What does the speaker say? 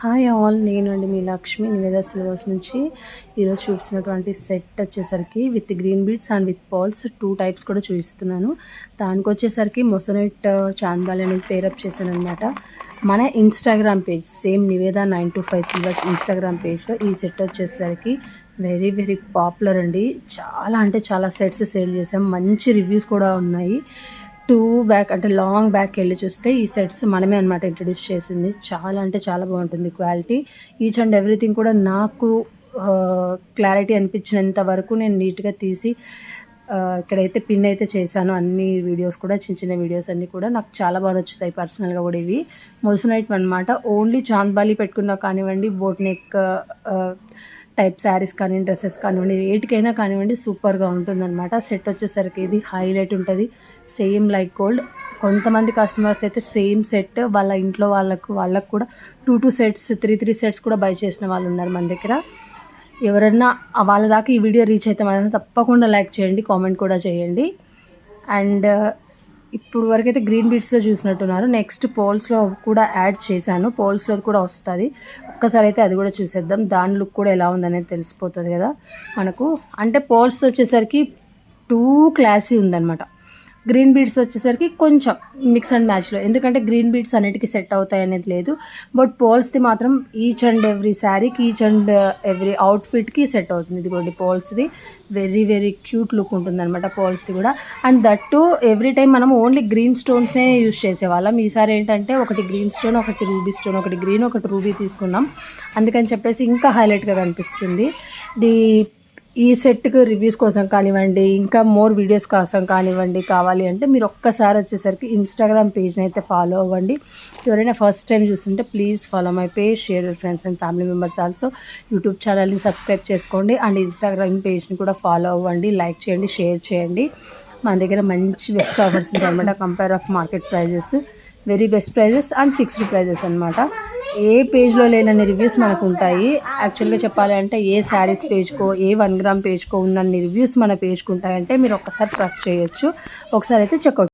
Hi all, నేనండి మీ Lakshmi Nivetha silvers నుంచి. ఈరోజు చూపిస్తున్నటువంటి సెట్ వచ్చేసరికి with green beads and with pearls 2 types కూడా చూపిస్తున్నాను. దానికి వచ్చేసరికి మొసనైట్ చాందాలి అనేది పేరప్ చేశాను అనమాట. మన Instagram page same Niveda 925 silvers Instagram పేజ్లో ఈ సెట్ వచ్చేసరికి వెరీ వెరీ పాపులర్ అండి. చాలా అంటే చాలా సెట్స్ సేల్ చేసాం, మంచి రివ్యూస్ కూడా ఉన్నాయి. 2 బ్యాక్ అంటే లాంగ్ బ్యాక్ వెళ్ళి చూస్తే ఈ సెట్స్ మనమే అనమాట ఇంట్రడ్యూస్ చేసింది. చాలా అంటే చాలా బాగుంటుంది క్వాలిటీ. ఈచ్ అండ్ ఎవ్రీథింగ్ కూడా నాకు క్లారిటీ అనిపించినంత వరకు నేను నీట్గా తీసి ఇక్కడైతే పిన్ అయితే చేశాను. అన్ని వీడియోస్ కూడా చిన్న చిన్న వీడియోస్ అన్నీ కూడా నాకు చాలా బాగా నచ్చుతాయి పర్సనల్గా కూడా. ఇవి మొసనైట్ అనమాట. ఓన్లీ చాంద్బాలి పెట్టుకున్నా కానివ్వండి, బోట్ నెక్ టైప్ శారీస్ కానివ్వండి, డ్రెస్సెస్ కానివ్వండి, వేటికైనా కానివ్వండి సూపర్గా ఉంటుందన్నమాట. సెట్ వచ్చేసరికి ఇది హైలైట్ ఉంటుంది, సేమ్ లైక్ గోల్డ్. కొంతమంది కస్టమర్స్ అయితే సేమ్ సెట్ వాళ్ళ ఇంట్లో వాళ్ళకు కూడా 2 సెట్స్ 3 సెట్స్ కూడా బై చేసిన వాళ్ళు ఉన్నారు మన దగ్గర. ఎవరన్నా వాళ్ళ దాకా ఈ వీడియో రీచ్ అయితే మాత్రం తప్పకుండా లైక్ చేయండి, కామెంట్ కూడా చేయండి. అండ్ ఇప్పుడు వరకైతే గ్రీన్ బీడ్స్లో చూసినట్టున్నారు. నెక్స్ట్ పోల్స్లో కూడా యాడ్ చేశాను, పోల్స్లో కూడా వస్తుంది. ఒక్కసారి అయితే అది కూడా చూసేద్దాం, దాని లుక్ కూడా ఎలా ఉందనేది తెలిసిపోతుంది కదా మనకు. అంటే పోల్స్తో వచ్చేసరికి 2 క్లాసీ ఉందన్నమాట. గ్రీన్ బీడ్స్ వచ్చేసరికి కొంచెం మిక్స్ అండ్ మ్యాచ్లో, ఎందుకంటే గ్రీన్ బీడ్స్ అన్నిటికీ సెట్ అవుతాయి అనేది లేదు. బట్ పోల్స్ది మాత్రం ఈచ్ అండ్ ఎవ్రీ శారీకి, ఈచ్ అండ్ ఎవ్రీ అవుట్ఫిట్కి సెట్ అవుతుంది. ఇదిగోండి పోల్స్ది వెరీ వెరీ క్యూట్ లుక్ ఉంటుంది అనమాట పోల్స్ది కూడా. అండ్ దట్టు ఎవ్రీ టైం మనం ఓన్లీ గ్రీన్ స్టోన్స్నే యూజ్ చేసేవాళ్ళం. ఈసారి ఏంటంటే ఒకటి గ్రీన్ స్టోన్, ఒకటి రూబీ స్టోన్, ఒకటి గ్రీన్, ఒకటి రూబీ తీసుకున్నాం. అందుకని చెప్పేసి ఇంకా హైలైట్గా కనిపిస్తుంది. ఈ సెట్కి రివ్యూస్ కోసం కానివ్వండి, ఇంకా మోర్ వీడియోస్ కోసం కానివ్వండి, కావాలి అంటే మీరు ఒక్కసారి వచ్చేసరికి ఇన్స్టాగ్రామ్ పేజ్ని అయితే ఫాలో అవ్వండి. ఎవరైనా ఫస్ట్ టైం చూస్తుంటే please follow my page, share your friends and family members also. YouTube ఛానల్ని సబ్స్క్రైబ్ చేసుకోండి అండ్ ఇన్స్టాగ్రామ్ పేజ్ని కూడా ఫాలో అవ్వండి, లైక్ చేయండి, షేర్ చేయండి. మన దగ్గర మంచి బెస్ట్ ఆఫర్స్ ఉంటాయి అనమాట. Compare of market prices, very best prices and fixed prices అనమాట. ఏ పేజ్లో లేనన్ని రివ్యూస్ మనకు ఉంటాయి. యాక్చువల్గా చెప్పాలి అంటే ఏ శారీస్ పేజ్కో, ఏ 1 గ్రామ్ పేజ్కో ఉన్నన్ని రివ్యూస్ మన పేజ్కి ఉంటాయంటే మీరు ఒక్కసారి ట్రస్ట్ చేయొచ్చు. ఒకసారి అయితే చెక్అవుట్